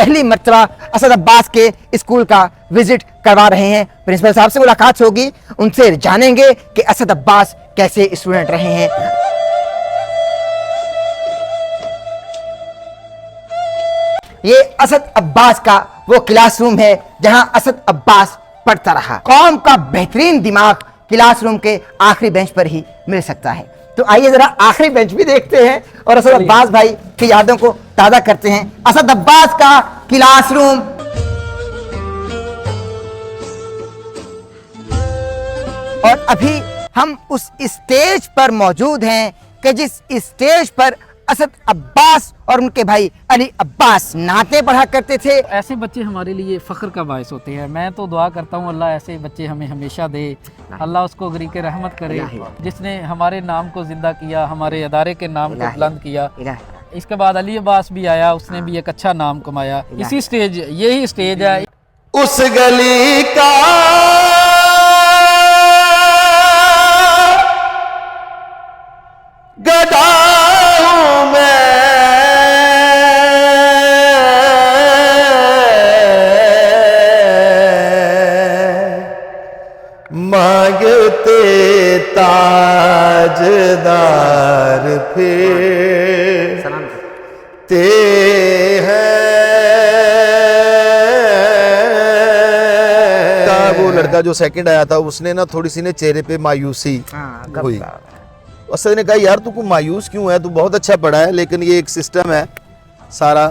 पहली मर्तबा असद अब्बास के स्कूल का विजिट करवा रहे हैं। प्रिंसिपल साहब से मुलाकात होगी, उनसे जानेंगे कि असद अब्बास कैसे स्टूडेंट रहे हैं। ये असद अब्बास का वो क्लासरूम है जहां असद अब्बास पढ़ता रहा। कौम का बेहतरीन दिमाग क्लासरूम के आखिरी बेंच पर ही मिल सकता है। तो आइए जरा आखिरी बेंच भी देखते हैं और असद अब्बास भाई की यादों को ताज़ा करते हैं। असद अब्बास का क्लासरूम। और अभी हम उस स्टेज पर मौजूद हैं कि जिस स्टेज पर असद अब्बास और उनके भाई अली अब्बास नाते पढ़ा करते थे। ऐसे बच्चे हमारे लिए फ़ख्र का बायस होते हैं। मैं तो दुआ करता हूँ अल्लाह ऐसे बच्चे हमें हमेशा दे, अल्लाह उसको गरीक रहमत करे जिसने हमारे नाम को ज़िंदा किया, हमारे अदारे के नाम को बुलंद किया। इसके बाद अली अब्बास भी आया, उसने भी एक अच्छा नाम कमाया। इसी स्टेज, यही स्टेज है उस गली का गधा हूं मैं, मांगते ताजदार फिरते हैं। वो लड़का जो सेकंड आया था उसने ना थोड़ी सी ने चेहरे पे मायूसी हुई। असद ने कहा यार तू को मायूस क्यों है, तू बहुत अच्छा पढ़ा है, लेकिन ये एक सिस्टम है सारा।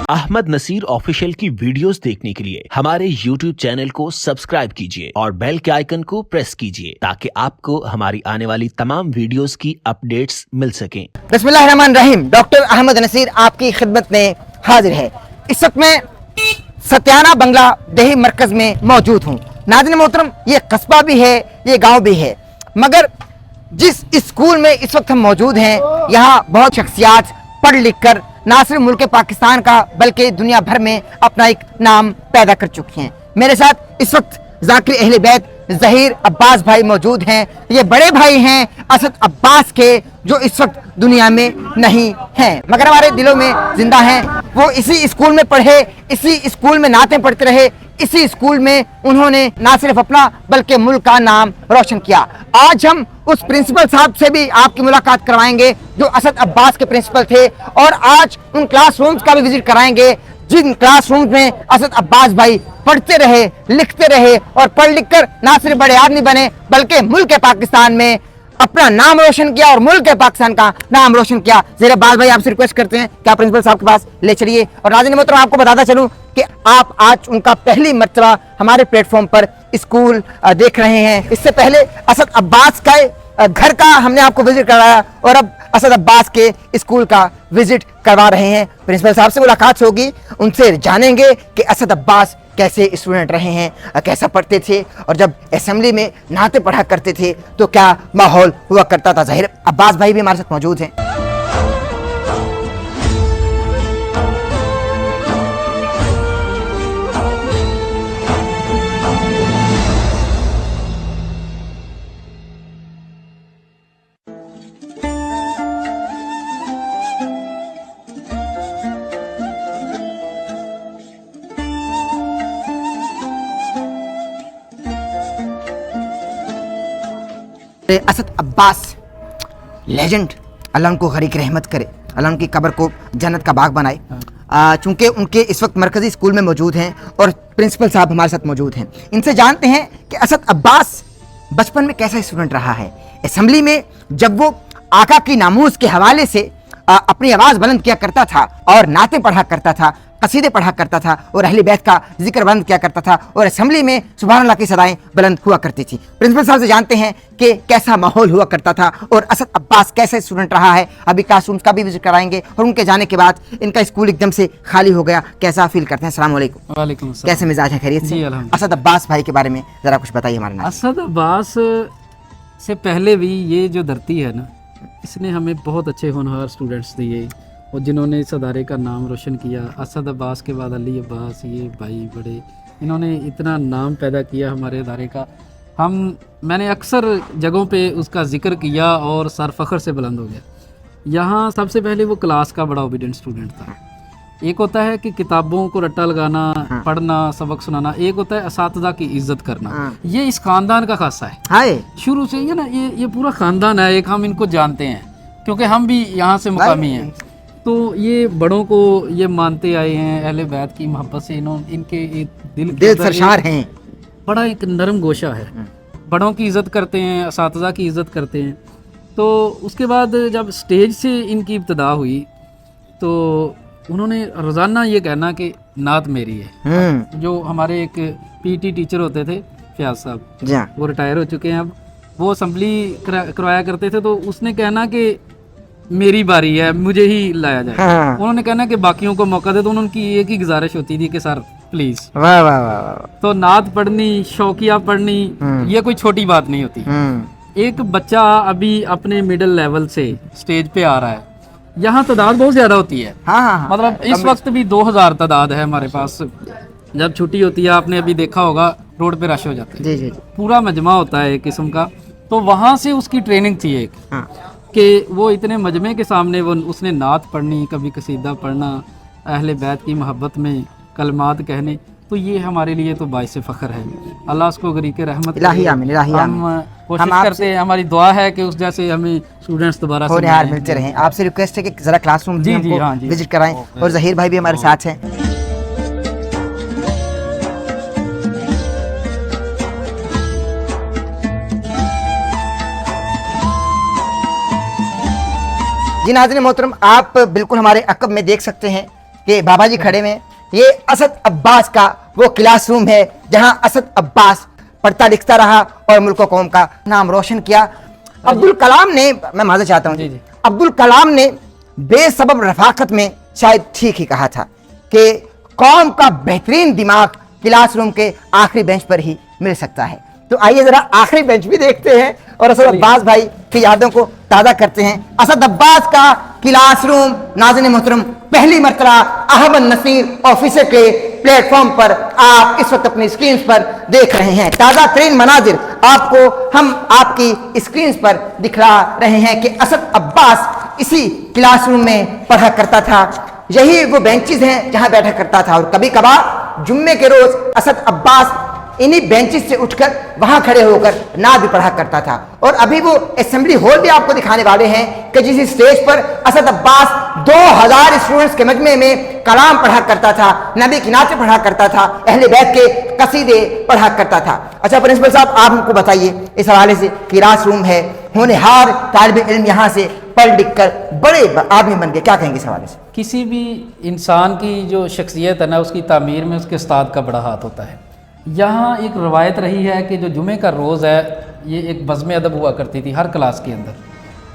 अहमद नसीर ऑफिशियल की वीडियोस देखने के लिए हमारे YouTube चैनल को सब्सक्राइब कीजिए और बेल के आइकन को प्रेस कीजिए ताकि आपको हमारी आने वाली तमाम वीडियोस की अपडेट्स मिल सकें। बिस्मिल्लाहिर्रहमानिर्रहीम। डॉक्टर अहमद नसीर आपकी खिदमत में हाजिर है। इस वक्त मैं सत्याना बंगला देही मरकज में मौजूद हूँ। नाज़रीन मोहतरम, ये कस्बा भी है, ये गाँव भी है, मगर जिस स्कूल में इस वक्त हम मौजूद हैं यहाँ बहुत शख्सियात पढ़ लिख कर ना सिर्फ मुल्क पाकिस्तान का बल्कि दुनिया भर में अपना एक नाम पैदा कर चुकी हैं। मेरे साथ इस वक्त ज़ाकिर अहले बैत ज़हीर अब्बास भाई मौजूद हैं। ये बड़े भाई हैं असद अब्बास के, जो इस वक्त दुनिया में नहीं हैं मगर हमारे दिलों में जिंदा हैं। वो इसी स्कूल में पढ़े, इसी स्कूल में नाते पढ़ते रहे, इसी स्कूल में उन्होंने ना सिर्फ अपना बल्कि मुल्क का नाम रोशन किया। आज हम उस प्रिंसिपल साहब से भी आपकी मुलाकात करवाएंगे जो असद अब्बास के प्रिंसिपल थे, और आज उन क्लासरूम्स का भी विजिट कराएंगे जिन क्लासरूम्स में असद अब्बास भाई पढ़ते रहे, लिखते रहे और पढ़ लिख कर ना सिर्फ बड़े आदमी बने बल्कि मुल्क पाकिस्तान में अपना नाम रोशन किया और मुल्क पाकिस्तान का नाम रोशन किया। ज़रा अब्बास भाई आपसे रिक्वेस्ट करते हैं कि आप प्रिंसिपल साहब के पास ले चलिए। और नाज़रीन मोहतरम, आपको बताता चलूं कि आप आज उनका पहली मर्तबा हमारे प्लेटफॉर्म पर स्कूल देख रहे हैं। इससे पहले असद अब्बास का घर का हमने आपको विजिट कराया और अब असद अब्बास के स्कूल का विजिट करवा रहे हैं। प्रिंसिपल साहब से मुलाकात होगी, उनसे जानेंगे कि असद अब्बास कैसे स्टूडेंट रहे हैं, कैसा पढ़ते थे और जब असेंबली में नाते पढ़ा करते थे तो क्या माहौल हुआ करता था। ज़हीर अब्बास भाई भी हमारे साथ मौजूद हैं। असद अब्बास लेजेंड, अल्लाह उनको गरीक रहमत करे, अल्लाह उनकी कब्र को जन्नत का बाग बनाए। चूंकि उनके इस वक्त मरकजी स्कूल में मौजूद हैं और प्रिंसिपल साहब हमारे साथ मौजूद हैं, इनसे जानते हैं कि असद अब्बास बचपन में कैसा स्टूडेंट रहा है। असेंबली में जब वो आका की नामूस के हवाले से अपनी आवाज़ बुलंद किया करता था और नाते पढ़ा करता था, कसीदे पढ़ा करता था और अहले बैत का जिक्र बुलंद किया करता था और असेंबली में सुभान अल्लाह की सदाएं बुलंद हुआ करती थी। प्रिंसिपल साहब से जानते हैं कि कैसा माहौल हुआ करता था और असद अब्बास कैसे स्टूडेंट रहा है। अभी क्लासरूम्स का भी विजिट कराएंगे और उनके जाने के बाद इनका स्कूल एकदम से खाली हो गया, कैसा फील करते हैं। अस्सलाम वालेकुम। वालेकुम अस्सलाम। कैसे मिजाज है, खैरियत से? असद अब्बास भाई के बारे में ज़रा कुछ बताइए हमारे नाम। असद अब्बास से पहले भी ये जो धरती है ना, इसने हमें बहुत अच्छे होनहार स्टूडेंट्स दिए और जिन्होंने इस अदारे का नाम रोशन किया। असद अब्बास के बाद अली अब्बास, ये भाई बड़े, इन्होंने इतना नाम पैदा किया हमारे अदारे का। मैंने अक्सर जगहों पे उसका जिक्र किया और सर फ़ख्र से बुलंद हो गया। यहाँ सबसे पहले वो क्लास का बड़ा ओबीडियंट स्टूडेंट था। एक होता है कि किताबों को रट्टा लगाना, पढ़ना, सबक सुनाना। एक होता है असातिज़ा की इज्जत करना। ये इस खानदान का खासा है। हाय शुरू से ये ना ये पूरा खानदान है एक, हम इनको जानते हैं क्योंकि हम भी यहाँ से मुकामी हैं। तो ये बड़ों को ये मानते आए हैं, अहले बैत की मोहब्बत से इनके दिल सरशार हैं। बड़ा एक नरम गोशा है, बड़ों की इज़्ज़त करते हैं, असातिज़ा की इज़्ज़त करते हैं। तो उसके बाद जब स्टेज से इनकी इब्तदा हुई तो उन्होंने रोज़ाना ये कहना कि नात मेरी है। जो हमारे एक पीटी टीचर होते थे फयाज साहब, वो रिटायर हो चुके हैं अब, वो असम्बली करवाया करते थे। तो उसने कहना कि मेरी बारी है, मुझे ही लाया जाए। उन्होंने कहना कि बाकियों को मौका दे। तो उनकी एक ही गुजारिश होती थी कि सर प्लीज। वाह वाह वाह। तो नात पढ़नी, शौकिया पढ़नी, ये कोई छोटी बात नहीं होती। एक बच्चा अभी अपने मिडिल लेवल से स्टेज पे आ रहा है, यहाँ तादाद बहुत ज्यादा होती है। मतलब इस वक्त भी 2000 तादाद है हमारे पास। जब छुट्टी होती है, आपने अभी देखा होगा, रोड पे रश हो जाता है। जी। पूरा मजमा होता है एक किस्म का। तो वहाँ से उसकी ट्रेनिंग थी एक, कि वो इतने मजमे के सामने उसने नात पढ़नी, कभी कसीदा पढ़ना, अहले बैत की मोहब्बत में कलमात कहने। तो ये हमारे लिए तो बाइस फ़ख्र है। अल्लाह उसको गरीक़ रहमत करे। हम कोशिश करते हैं, हमारी दुआ है कि उस जैसे हमें स्टूडेंट्स दोबारा से मिलते रहें। आपसे रिक्वेस्ट है कि ज़रा क्लासरूम विजिट कराएं। और ज़हीर भाई भी हमारे साथ हैं। जी नाज़रीन मोहतरम, आप बिल्कुल हमारे अकब में देख सकते हैं कि बाबा जी खड़े में। ये असद अब्बास का वो क्लासरूम है जहां असद अब्बास पढ़ता लिखता रहा और मुल्क कौम का नाम रोशन किया। अब्दुल कलाम ने, मैं माज़रत चाहता हूँ, अब्दुल कलाम ने बेसबब रफाकत में शायद ठीक ही कहा था कि कौम का बेहतरीन दिमाग क्लासरूम के आखिरी बेंच पर ही मिल सकता है। तो आइए जरा आखिरी बेंच भी देखते हैं और असद अब्बास भाई की यादों को ताज़ा करते हैं। असद अब्बास का क्लासरूम नाज़रीन मोहतरम पहली मरतबा अहमद नसीर ऑफिसर के प्लेटफॉर्म पर आप इस वक्त अपनी स्क्रीन पर देख रहे हैं। ताज़ा तरीन मनाजिर आपको हम आपकी स्क्रीन पर दिखला रहे हैं कि असद अब्बास इसी क्लासरूम में पढ़ा करता था। यही वो बेंचेस हैं जहां बैठा करता था। और कभी कभार जुम्मे के रोज असद अब्बास इन्हीं बेंचेस से उठकर वहां खड़े होकर नात भी पढ़ा करता था। और अभी वो असेंबली हॉल भी आपको दिखाने वाले हैं कि जिस स्टेज पर असद अब्बास 2000 स्टूडेंट्स के मजमे में कलाम पढ़ा करता था, नबी की नाते पढ़ा करता था, अहले बैत के कसीदे पढ़ा करता था। अच्छा प्रिंसिपल साहब, आप हमको बताइए इस हवाले से, क्लासरूम है, होनहार तालिब इल्म यहाँ से पढ़ लिख कर बड़े आदमी बन गए, क्या कहेंगे इस हवाले से? किसी भी इंसान की जो शख्सियत है ना, उसकी तामीर में उसके उस्ताद का बड़ा हाथ होता है। यहाँ एक रवायत रही है कि जो जुमे का रोज़ है, ये एक बज़्म अदब हुआ करती थी हर क्लास के अंदर।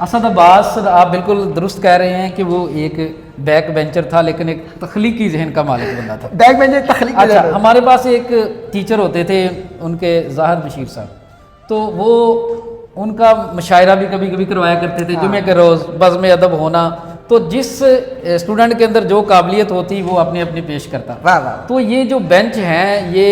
असद अब्बास, आप बिल्कुल दुरुस्त कह रहे हैं कि वो एक बैक बेंचर था, लेकिन एक तख्लीकी जहन का मालिक बंदा था। बैक बेंचर तख्लीकी। अच्छा, हमारे पास एक टीचर होते थे, उनके ज़ाहिद बशीर साहब, तो वो उनका मुशायरा भी कभी कभी करवाया करते थे। जुमे के रोज़ बज़्म अदब होना, तो जिस स्टूडेंट के अंदर जो काबिलियत होती वो अपनी अपनी पेश करता। वाह वाह। तो ये जो बेंच हैं, ये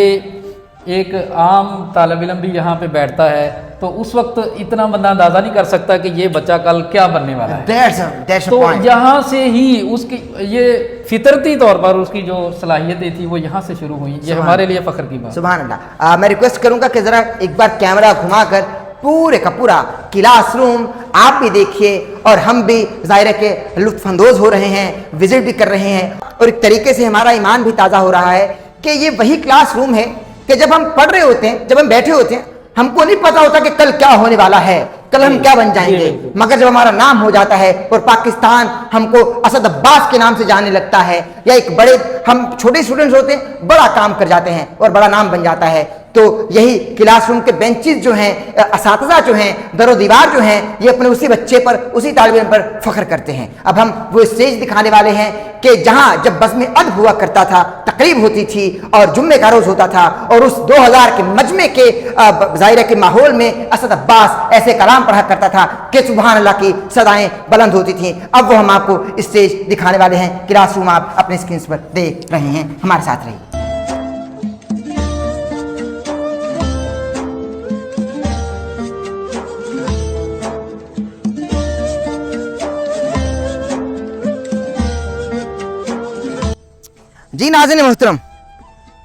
एक आम तालिब इल्म भी यहाँ पे बैठता है, तो उस वक्त इतना बंदा अंदाजा नहीं कर सकता कि ये बच्चा कल क्या बनने वाला है। तो यहाँ से ही उसकी ये फितरती तौर पर उसकी जो सलाहियतें थी वो यहाँ से शुरू हुई। ये हमारे लिए फ़ख्र की बात। सुभान अल्लाह। मैं रिक्वेस्ट करूँगा कि ज़रा एक बार कैमरा घुमाकर पूरे का पूरा क्लासरूम आप भी देखिए और हम भी ज़ाहिर के लुत्फ़अंदोज़ हो रहे हैं, विजिट भी कर रहे हैं। और एक तरीके से हमारा ईमान भी ताज़ा हो रहा है कि ये वही क्लासरूम है कि जब हम पढ़ रहे होते हैं, जब हम बैठे होते हैं, हमको नहीं पता होता कि कल क्या होने वाला है, कल हम क्या बन जाएंगे। मगर जब हमारा नाम हो जाता है और पाकिस्तान हमको असद अब्बास के नाम से जाने लगता है, या एक बड़े, हम छोटे स्टूडेंट्स होते हैं, बड़ा काम कर जाते हैं और बड़ा नाम बन जाता है, तो यही क्लासरूम के बेंचेस जो हैं, असातिज़ा जो हैं, दरो दीवार जो हैं, ये अपने उसी बच्चे पर, उसी तालिब इल्म पर फ़ख्र करते हैं। अब हम वो स्टेज दिखाने वाले हैं कि जहाँ जब बज़्म अदब हुआ करता था, तकरीब होती थी और जुम्मे का रोज़ होता था, और उस 2000 के मजमे के ज़ाहिर के माहौल में असद अब्बास ऐसे कलाम पढ़ा करता था कि सुभान अल्लाह की सदाएं बुलंद होती थी। अब वो हम आपको स्टेज दिखाने वाले हैं। क्लासरूम आप अपने स्क्रीन पर देख रहे हैं, हमारे साथ रहिए। जी नाज़रीन मोहतरम,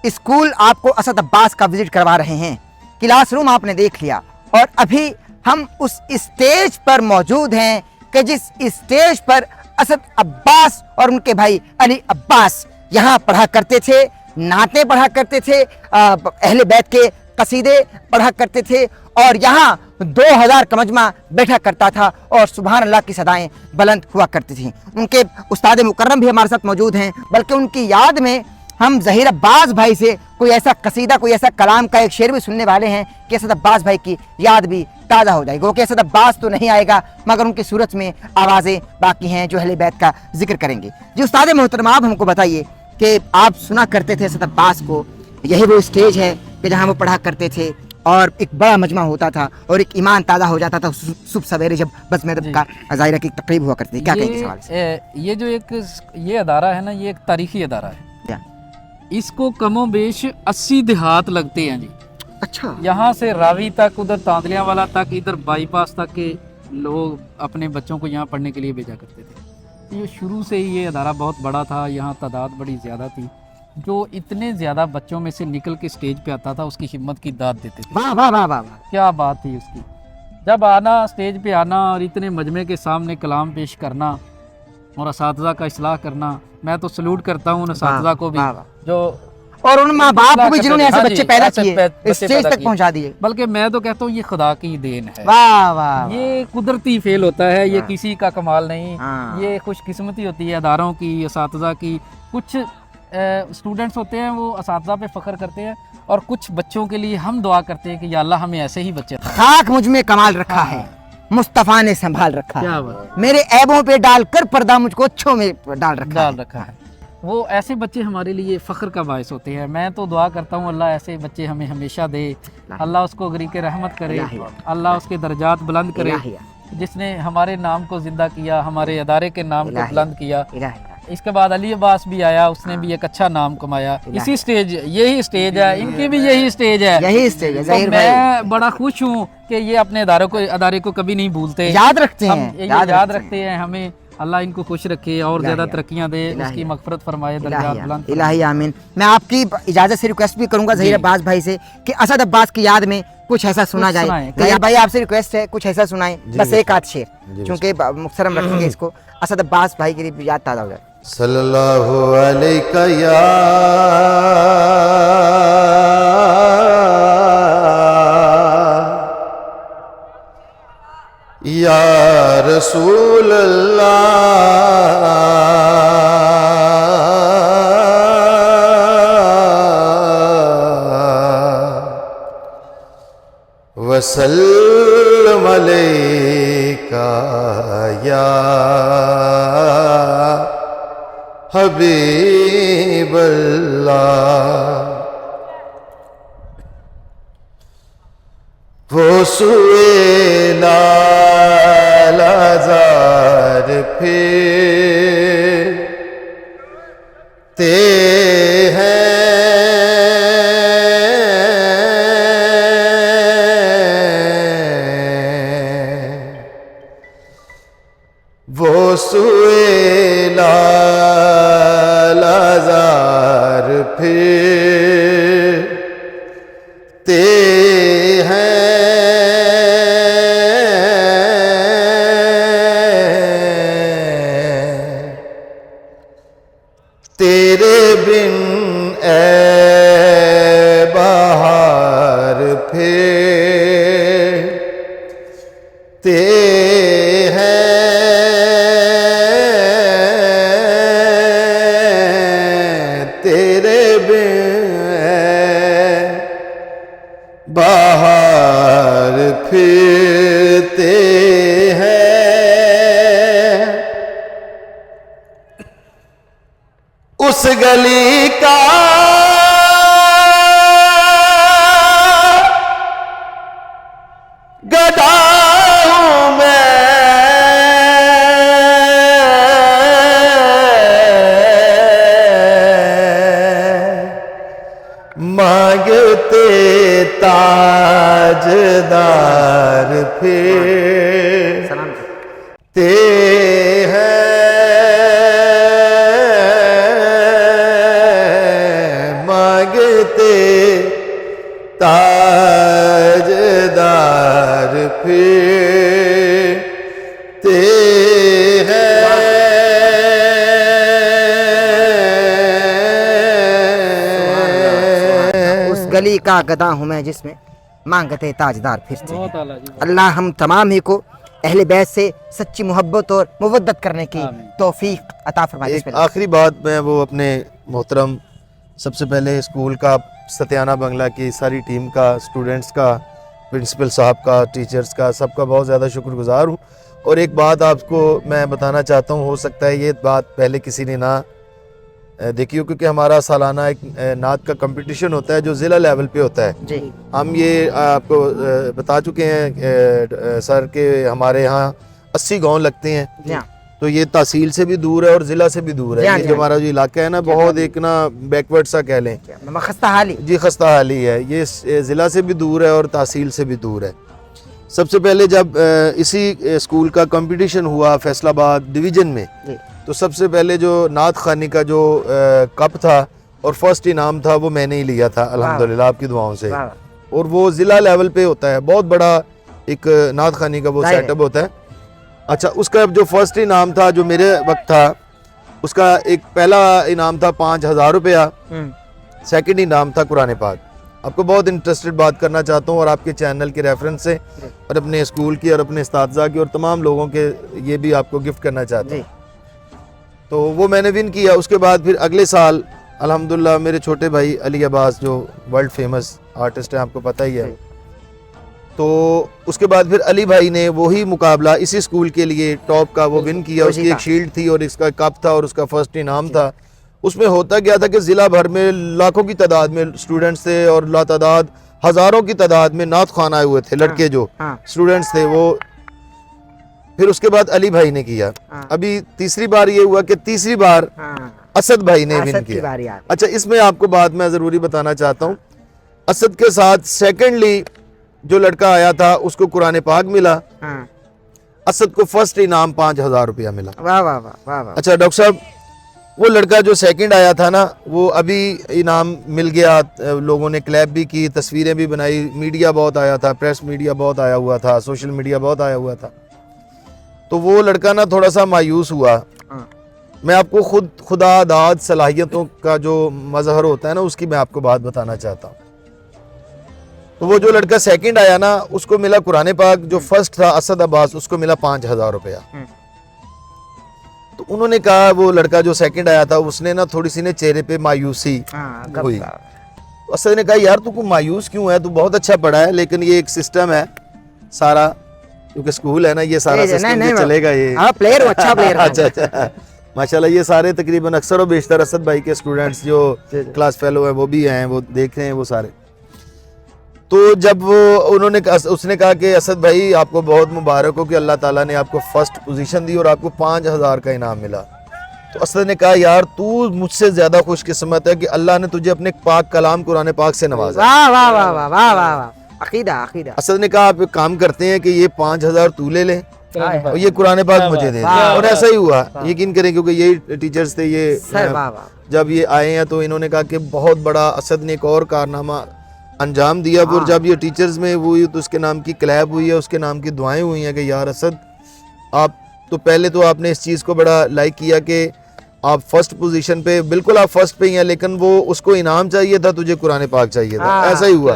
स्कूल आपको असद अब्बास का विजिट करवा रहे हैं। क्लासरूम आपने देख लिया और अभी हम उस स्टेज पर मौजूद हैं कि जिस स्टेज पर असद अब्बास और उनके भाई अली अब्बास यहाँ पढ़ा करते थे, नाते पढ़ा करते थे, अहले बैत के कसीदे पढ़ा करते थे और यहाँ 2000 का मजमा बैठा करता था और सुभान अल्लाह की सदाएं बुलंद हुआ करती थी। उनके उस्ताद मुकर्रम भी हमारे साथ मौजूद हैं, बल्कि उनकी याद में हम ज़हीर अब्बास भाई से कोई ऐसा कसीदा, कोई ऐसा कलाम का एक शेर भी सुनने वाले हैं कि असद अब्बास भाई की याद भी ताज़ा हो जाएगी। वो कि असद अब्बास तो नहीं आएगा मगर उनकी सूरत में आवाज़ें बाकी हैं जो अहले बैत का जिक्र करेंगे। जी उस्ताद मोहतरम, आप हमको बताइए कि आप सुना करते थे असद अब्बास को, यही वो स्टेज है कि जहाँ वो पढ़ा करते थे और एक बड़ा मजमा होता था और एक ईमान ताज़ा हो जाता था सुबह सवेरे जब बस में का ज़ाहिरा की तकरीब हुआ करती थी। क्या कहेंगे सवाल से? ये जो एक ये अदारा है ना, ये एक तारीखी अदारा है। इसको कमो बेश 80 देहात लगते हैं जी। अच्छा, यहाँ से रावी तक, उधर तांदलियाँ वाला तक, इधर बाईपास तक के लोग अपने बच्चों को यहाँ पढ़ने के लिए भेजा करते थे। ये शुरू से ही ये अदारा बहुत बड़ा था, यहाँ तादाद बड़ी ज़्यादा थी। जो इतने ज़्यादा बच्चों में से निकल के स्टेज पे आता था उसकी हिम्मत की दाद देते थे। वाह वाह वाह वाह, क्या बात थी उसकी। जब आना, स्टेज पे आना और इतने मजमे के सामने कलाम पेश करना और असातिज़ा का इस्लाह करना, मैं तो सलूट करता हूँ असातिज़ा को भी, जो और उन माँ बाप को भी जिन्होंने ऐसे हाँ बच्चे जी, पैदा ऐसे किए, बच्चे स्टेज पैदा तक किए। पहुंचा दिए। बल्कि मैं तो कहता हूँ ये खुदा की देन है। वाह वाह, ये कुदरती फेल होता है, ये किसी का कमाल नहीं। हाँ। ये खुशकिस्मती होती है अदारों की, असातिज़ा की। कुछ स्टूडेंट्स होते हैं वो असातिज़ा पे फ़ख्र करते हैं और कुछ बच्चों के लिए हम दुआ करते हैं कि या अल्लाह हमें ऐसे ही बच्चे दें। खाक मुझ में कमाल रखा है, मुस्तफ़ा ने संभाल रखा क्या है, बात मेरे ऐबों पे डालकर पर्दा मुझको अच्छों में डाल रखा डाल है। रखा है। वो ऐसे बच्चे हमारे लिए फ़ख्र का बायस होते हैं। मैं तो दुआ करता हूँ अल्लाह ऐसे बच्चे हमें हमेशा दे, अल्लाह उसको गरीक रहमत करे, अल्लाह उसके दर्जात बुलंद करे। जिसने हमारे नाम को ज़िंदा किया, हमारे अदारे के नाम को बुलंद किया। इसके बाद अली अब्बास भी आया, उसने भी एक अच्छा नाम कमाया। इसी स्टेज, यही स्टेज है, इनकी भी यही स्टेज है, यही स्टेज है। तो ज़हीर भाई मैं बड़ा खुश हूँ कि ये अपने अदारे को कभी नहीं भूलते, याद रखते हम हैं, ये याद रखते हैं। हमें अल्लाह इनको खुश रखे और ज़्यादा तरक्कियाँ दे, उसकी मगफरत फरमाए, दर्जात बुलंद। इलाही आमीन। मैं आपकी इजाज़त से रिक्वेस्ट भी करूंगा ज़हीर अब्बास भाई से कि असद अब्बास की याद में कुछ ऐसा सुना जाए। ज़हीर भाई आपसे रिक्वेस्ट है, कुछ ऐसा सुनाएं, बस एक आध शेर, क्योंकि मुख्तरम रखेंगे इसको, असद अब्बास भाई की याद ताज़ा हो जाए। सल्लल्लाहु अलैका या रसूल अल्लाह वसल्लम अलैका या हबीबल्लाह। वो सुए लाज़ार फिरते हैं, वो सुए लाज़ार फिरते तेरे बिन ए बहार फिरते हैं, तेरे बिन बहार फिरते हैं। उस गली का गदा हूं मैं, मांगते ताजदार फिरते हैं, अली का गदा हूँ मैं जिसमें मांगते ताजदार फिरते हैं। बहुत आला जी। अल्लाह हम तमाम ही को अहले बैत से सच्ची मोहब्बत और मुवद्दत करने की तौफीक अता फरमाए। एक आखिरी बात मैं वो अपने मोहतरम सबसे पहले स्कूल का सत्याना बंगला की सारी टीम का, स्टूडेंट्स का, प्रिंसिपल साहब का, टीचर्स का, सबका बहुत ज़्यादा शुक्रगुजार हूँ। और एक बात आपको मैं बताना चाहता हूँ, हो सकता है ये बात पहले किसी ने ना देखी हो, क्योंकि हमारा सालाना एक नात का कंपटीशन होता है जो ज़िला लेवल पे होता है। जी हम ये आपको बता चुके हैं सर के हमारे यहाँ 80 गांव लगते हैं, हाँ तो ये तहसील से भी दूर है और ज़िला से भी दूर है। हाँ, ये हाँ, जो हमारा जो इलाका है ना, बहुत एक ना बैकवर्ड सा कह लें, खस्ता हाली। जी खस्ता हाली है। ये ज़िला से भी दूर है और तहसील से भी दूर है। सबसे पहले जब इसी स्कूल का कंपटीशन हुआ फैसलाबाद डिवीज़न में, जी तो सबसे पहले जो नात खानी का जो कप था और फर्स्ट इनाम था वो मैंने ही लिया था अल्हम्दुलिल्लाह आपकी दुआओं से। वाह और वो ज़िला लेवल पे होता है, बहुत बड़ा एक नात खानी का वो जाहिर है। सेटअप होता है। अच्छा, उसका जो फर्स्ट इनाम था जो मेरे वक्त था, उसका एक पहला इनाम था 5,000 रुपया, सेकंड इनाम था कुरान पाक। आपको बहुत इंटरेस्टेड बात करना चाहता हूँ और आपके चैनल के रेफरेंस से और अपने स्कूल की और अपने उस्ताद की और तमाम लोगों के ये भी आपको गिफ्ट करना चाहता हूँ। तो वो मैंने विन किया। उसके बाद फिर अगले साल अल्हम्दुलिल्लाह मेरे छोटे भाई अली अब्बास जो वर्ल्ड फेमस आर्टिस्ट हैं, आपको पता ही है, तो उसके बाद फिर अली भाई ने वही मुकाबला इसी स्कूल के लिए टॉप का वो विन किया। उसकी एक शील्ड थी और इसका कप था और उसका फर्स्ट इनाम था। उसमें होता क्या था कि ज़िला भर में लाखों की तादाद में स्टूडेंट्स थे और लातादाद हज़ारों की तादाद में नात खान आए हुए थे, लड़के जो स्टूडेंट्स थे वो। फिर उसके बाद अली भाई ने किया। अभी तीसरी बार ये हुआ कि तीसरी बार असद भाई ने विन किया। अच्छा, इसमें आपको बात मैं ज़रूरी बताना चाहता हूँ, असद के साथ सेकेंडली जो लड़का आया था उसको कुरान पाक मिला। असद को फर्स्ट इनाम 5,000 रुपया मिला। वाह वाह वाह वाह। अच्छा डॉक्टर साहब, वो लड़का जो सेकंड आया था ना, वो अभी इनाम मिल गया, लोगों ने क्लैप भी की, तस्वीरें भी बनाई, मीडिया बहुत आया था, प्रेस मीडिया बहुत आया हुआ था, सोशल मीडिया बहुत आया हुआ था। तो वो लड़का ना थोड़ा सा मायूस हुआ। मैं आपको खुदा दाद सलाहियतों का जो मजहर होता है ना, उसकी मैं आपको बात बताना चाहता हूँ। तो वो जो लड़का सेकंड आया ना, उसको मिला कुरान पाक। जो फर्स्ट था असद अब्बास, उसको मिला 5,000 रुपया। तो उन्होंने कहा, वो लड़का जो सेकंड आया था उसने ना थोड़ी सी ने चेहरे पे मायूसी हुई। तो असद ने कहा, यार तू को मायूस क्यों है, तू बहुत अच्छा पढ़ा है, लेकिन ये एक सिस्टम है सारा, क्योंकि स्कूल है ना, ये सारा सिस्टम चलेगा ये प्लेयर अच्छा प्लेयर। अच्छा माशाल्लाह, ये सारे तकरीबन अक्सर और बेशतर असद भाई के स्टूडेंट्स जो क्लास फेलो हैं वो भी हैं, वो देख रहे हैं वो सारे। तो जब वो उसने कहा कि असद भाई आपको बहुत मुबारक हो कि अल्लाह ताला ने आपको फर्स्ट पोजीशन दी और आपको 5,000 का इनाम मिला। तो असद ने कहा, यार तू मुझसे ज़्यादा खुशकिस्मत है कि अल्लाह ने तुझे अपने पाक कलाम कुरान पाक से नवाजा। वाह वाह वाह वाह वाह वाह, अकीदा अकीदा। असद ने कहा, आप एक काम करते हैं कि ये 5,000 तू ले ले और ये कुरान पाक मुझे दे दे। और ऐसा ही हुआ, यकीन करें, क्योंकि यही टीचर्स थे ये। जब ये आए हैं तो इन्होंने कहा कि बहुत बड़ा असद ने एक और कारनामा अंजाम दिया। और जब ये टीचर्स में हुई तो उसके नाम की क्लैप हुई है, उसके नाम की दुआएं हुई हैं कि यार असद, आप तो पहले तो आपने इस चीज़ को बड़ा लाइक किया कि आप फर्स्ट पोजीशन पे, बिल्कुल आप फर्स्ट पे ही हैं, लेकिन वो उसको इनाम चाहिए था, तुझे कुरान पाक चाहिए था। ऐसा ही हुआ।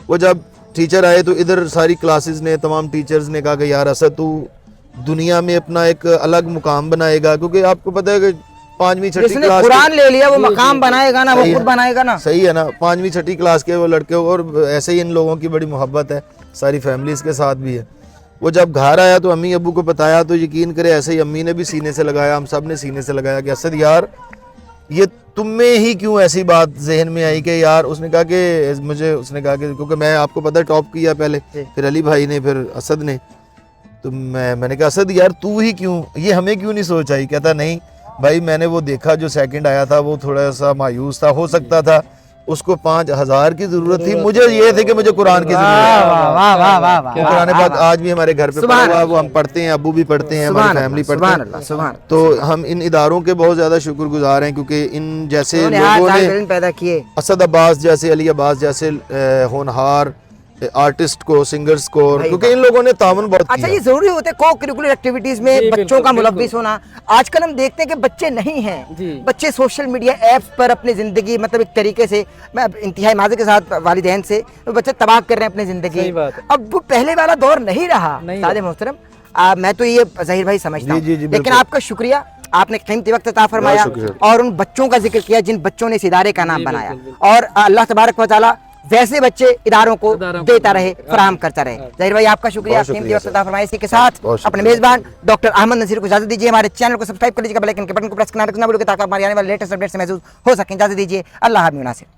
वो जब टीचर आए तो इधर सारी क्लासेस ने, तमाम टीचर्स ने कहा कि यार असद तू दुनिया में अपना एक अलग मुकाम बनाएगा, क्योंकि आपको पता है कि 5वीं 6वीं क्लास कुरान ले लिया वो मकाम बनाएगा ना, वो खुद बनाएगा ना। सही है ना, 5वीं 6वीं क्लास के वो लड़के, और ऐसे ही इन लोगों की बड़ी मोहब्बत है, सारी फैमिलीज के साथ भी है। वो जब घर आया तो अम्मी अबू को बताया तो यकीन करे ऐसे ही अम्मी ने भी सीने से लगाया, हम सब ने सीने से लगाया कि असद यार ये तुम में ही क्यों ऐसी बात जहन में आई कि यार। उसने कहा कि मुझे, उसने कहा कि क्योंकि मैं आपको पता टॉप किया पहले, फिर अली भाई ने, फिर असद ने, तो मैंने कहा असद यार तू ही क्यों, ये हमें क्यों नहीं सोचा ही। कहता नहीं भाई, मैंने वो देखा जो सेकंड आया था वो थोड़ा सा मायूस था, हो सकता था उसको 5,000 की जरूरत थी, मुझे ये थे कि मुझे कुरान की जरूरत है। कुरान पाक आज भी हमारे घर पे पढ़ा हुआ है, वो हम पढ़ते हैं, अबू भी पढ़ते हैं, हमारी फैमिली पढ़ते हैं। तो हम इन इदारों के बहुत ज्यादा शुक्रगुजार हैं, क्योंकि इन जैसे लोगों ने पैदा किए, असद अब्बास जैसे, अली अब्बास जैसे होनहार आर्टिस्ट को, सिंगर्स को, भाई क्योंकि इन लोगों ने तावन बहुत अच्छा, किया। ये जरूरी होते को करिकुलर एक्टिविटीज में जी, बच्चों बिल्कुल, का मुलव्विस बिल्कुल। होना। आजकल हम देखते हैं कि बच्चे नहीं हैं, जी। बच्चे सोशल मीडिया ऐप्स पर अपनी जिंदगी मतलब एक तरीके से, मैं इंतहाई माजरे के साथ वालिदैन से, बच्चे तबाह कर रहे हैं अपनी जिंदगी। सही बात है। अब वो पहले वाला दौर नहीं रहा। नहीं सादे मोहतरम, मैं तो ये ज़हीर भाई समझता हूँ, जी, जी, लेकिन बिल्कुल। आपका शुक्रिया, आपने कीमती वक्त अता फरमाया शुक्रिया। और उन बच्चों का जिक्र किया जिन बच्चों ने इस इदारे का नाम जी, बनाया, बिल्कुल, बिल्कुल। और अल्लाह तबारक व तआला वैसे बच्चे इदारों को इदारों को देता रहे, फराहम करता रहे। ज़हीर भाई आपका शुक्रिया, बहुत कीमती शुक्रिया वक्त सर। अता फरमाया। इसी के साथ बहुत अपने शुक्रिया। मेजबान डॉक्टर अहमद नसीर को इजाजत दीजिए। हमारे चैनल को सब्सक्राइब कर लीजिएगा, बेल आइकन के बटन को प्रेस करना ना भूलिए ताकि हमारे आने वाले लेटेस्ट अपडेट से महसूस हो सकें। इजाजत दीजिए, अल्लाह हाफ़िज़ मुनासिर।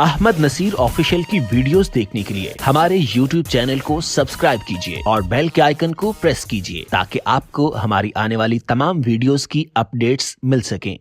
अहमद नसीर ऑफिशियल की वीडियोस देखने के लिए हमारे YouTube चैनल को सब्सक्राइब कीजिए और बेल के आइकन को प्रेस कीजिए ताकि आपको हमारी आने वाली तमाम वीडियोस की अपडेट्स मिल सकें।